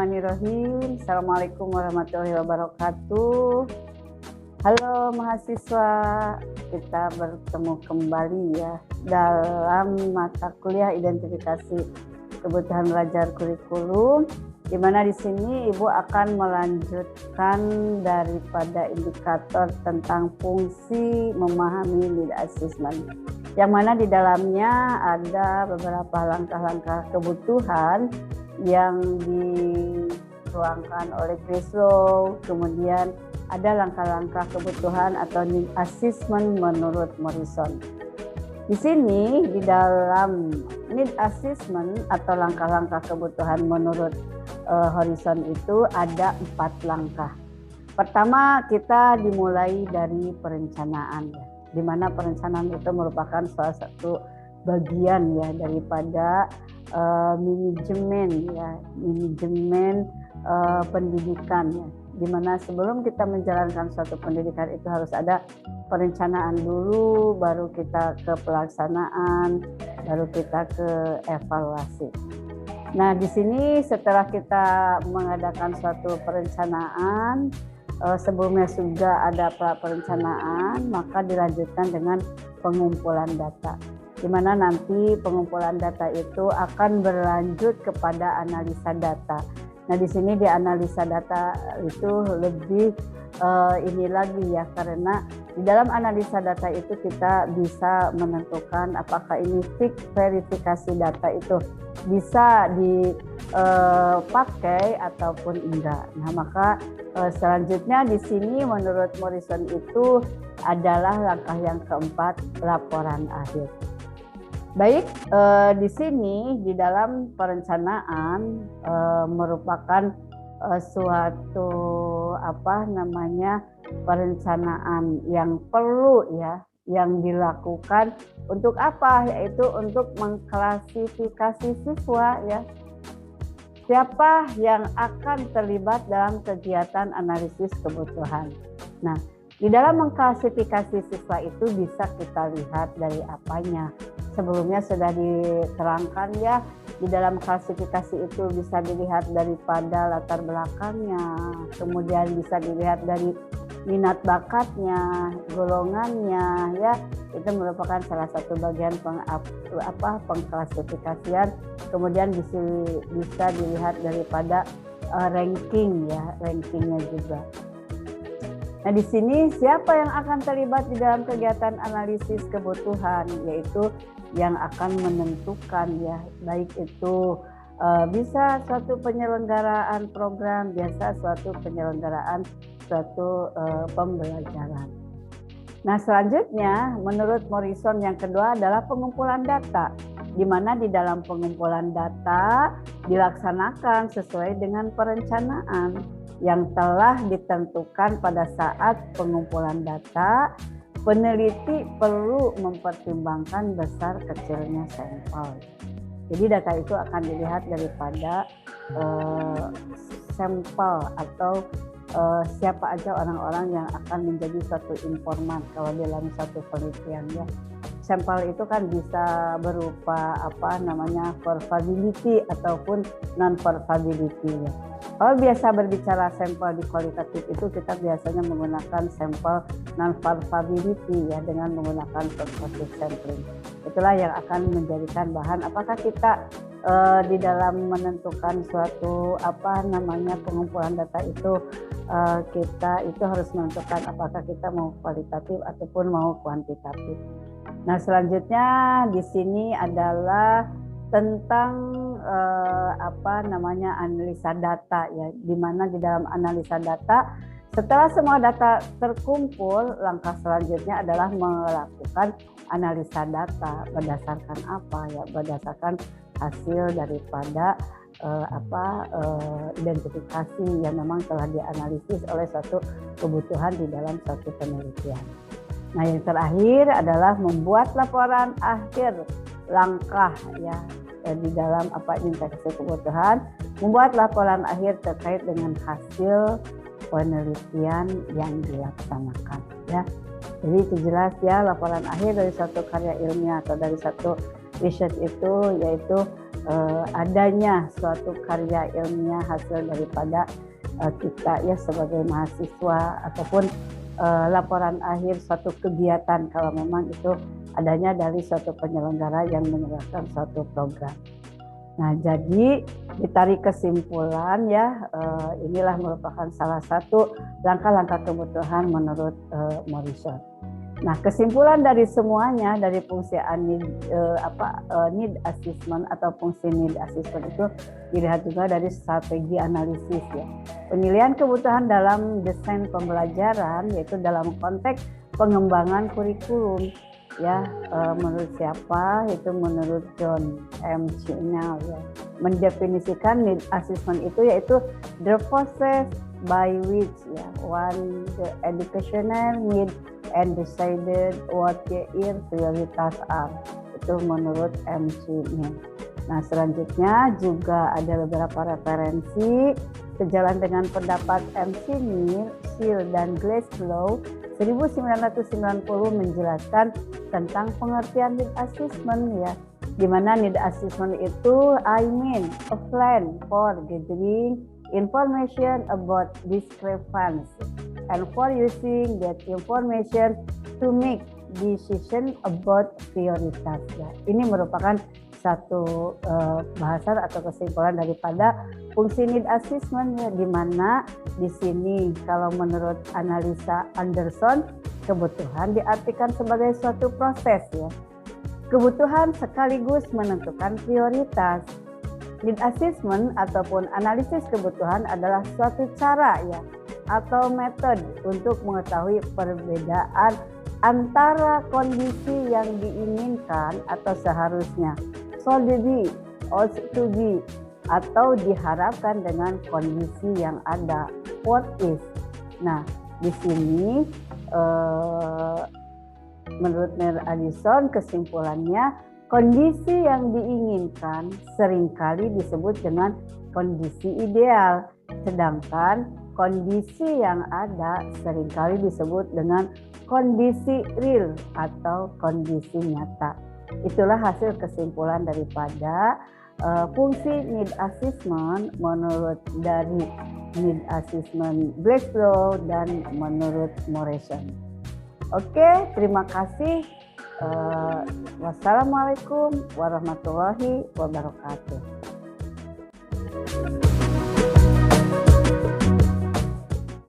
Bismillahirrahmanirrahim. Assalamualaikum warahmatullahi wabarakatuh. Halo mahasiswa, kita bertemu kembali ya dalam mata kuliah identifikasi kebutuhan belajar kurikulum, di mana di sini Ibu akan melanjutkan daripada indikator tentang fungsi memahami need assessment, yang mana di dalamnya ada beberapa langkah-langkah kebutuhan yang dituangkan oleh Crislow. Kemudian ada langkah-langkah kebutuhan atau need assessment menurut Morrison. Di sini di dalam need assessment atau langkah-langkah kebutuhan menurut Horizon itu ada 4 langkah. Pertama, kita dimulai dari perencanaan, ya, di mana perencanaan itu merupakan salah satu bagian ya daripada manajemen pendidikan ya, di mana sebelum kita menjalankan suatu pendidikan itu harus ada perencanaan dulu, baru kita ke pelaksanaan, baru kita ke evaluasi. Nah, di sini setelah kita mengadakan suatu perencanaan, sebelumnya sudah ada perencanaan, maka dilanjutkan dengan pengumpulan data, di mana nanti pengumpulan data itu akan berlanjut kepada analisa data. Nah, di sini di analisa data itu lebih ini lagi ya, karena di dalam analisa data itu kita bisa menentukan apakah ini fix verifikasi data itu bisa dipakai ataupun enggak. Nah, maka selanjutnya di sini menurut Morrison itu adalah langkah yang keempat, laporan akhir. Baik, di sini di dalam perencanaan merupakan suatu perencanaan yang perlu ya, yang dilakukan untuk apa? Yaitu untuk mengklasifikasi siswa ya. Siapa yang akan terlibat dalam kegiatan analisis kebutuhan. Nah, di dalam mengklasifikasi siswa itu bisa kita lihat dari apanya. Sebelumnya sudah diterangkan ya, di dalam klasifikasi itu bisa dilihat daripada latar belakangnya, kemudian bisa dilihat dari minat bakatnya, golongannya ya. Itu merupakan salah satu bagian pengklasifikasian. Kemudian bisa dilihat daripada ranking ya, rankingnya juga. Nah, di sini siapa yang akan terlibat di dalam kegiatan analisis kebutuhan, yaitu yang akan menentukan ya, baik itu bisa suatu penyelenggaraan program, biasa suatu penyelenggaraan suatu pembelajaran. Nah, selanjutnya menurut Morrison yang kedua adalah pengumpulan data, di mana di dalam pengumpulan data dilaksanakan sesuai dengan perencanaan yang telah ditentukan pada saat pengumpulan data. Peneliti perlu mempertimbangkan besar kecilnya sampel. Jadi data itu akan dilihat daripada sampel atau siapa aja orang-orang yang akan menjadi suatu informan kalau dalam satu penelitian ya. Sampel itu kan bisa berupa verbability ataupun non verbability ya. Kalau biasa berbicara sampel di kualitatif itu kita biasanya menggunakan sampel non verbability ya, dengan menggunakan persuasive sampling. Itulah yang akan menjadikan bahan apakah kita di dalam menentukan suatu pengumpulan data itu kita itu harus menentukan apakah kita mau kualitatif ataupun mau kuantitatif. Nah, selanjutnya di sini adalah tentang analisa data ya, di mana di dalam analisa data setelah semua data terkumpul, langkah selanjutnya adalah melakukan analisa data berdasarkan apa ya, berdasarkan hasil daripada identifikasi yang memang telah dianalisis oleh suatu kebutuhan di dalam suatu penelitian. Nah, yang terakhir adalah membuat laporan akhir, langkah ya di dalam identifikasi kebutuhan, membuat laporan akhir terkait dengan hasil penelitian yang dilaksanakan ya. Jadi itu jelas ya, laporan akhir dari suatu karya ilmiah atau dari satu research itu yaitu adanya suatu karya ilmiah hasil daripada kita ya sebagai mahasiswa, ataupun laporan akhir suatu kegiatan kalau memang itu adanya dari suatu penyelenggara yang menyelenggarakan suatu program. Nah, jadi ditarik kesimpulan ya, inilah merupakan salah satu langkah-langkah kebutuhan menurut Morrison. Nah, kesimpulan dari semuanya dari fungsi need assessment atau fungsi need assessment itu dilihat juga dari strategi analisis ya. Penilaian kebutuhan dalam desain pembelajaran yaitu dalam konteks pengembangan kurikulum ya, menurut siapa? Itu menurut John M. Cheney ya. Mendefinisikan need assessment itu yaitu the process by which ya one the educational need and decided what their prioritas are. Itu menurut M. Cheney. Nah, selanjutnya juga ada beberapa referensi sejalan dengan pendapat M. Cheney, Seal dan Glasgow 1990 menjelaskan tentang pengertian need assessment ya, di mana need assessment itu I mean a plan for gathering information about discrepancy and for using that information to make decision about prioritas ya. Ini merupakan satu bahasan atau kesimpulan daripada fungsi need assessment ya, di mana di sini kalau menurut analisa Anderson kebutuhan diartikan sebagai suatu proses ya. Kebutuhan sekaligus menentukan prioritas. Need assessment ataupun analisis kebutuhan adalah suatu cara ya atau metode untuk mengetahui perbedaan antara kondisi yang diinginkan atau seharusnya should be, ought to be, atau diharapkan dengan kondisi yang ada what is. Nah, di sini menurut Neil Addison kesimpulannya kondisi yang diinginkan seringkali disebut dengan kondisi ideal, sedangkan kondisi yang ada seringkali disebut dengan kondisi real atau kondisi nyata. Itulah hasil kesimpulan daripada fungsi need assessment menurut dari need assessment Glasgow dan menurut Morrison. Oke, terima kasih. Wassalamualaikum warahmatullahi wabarakatuh.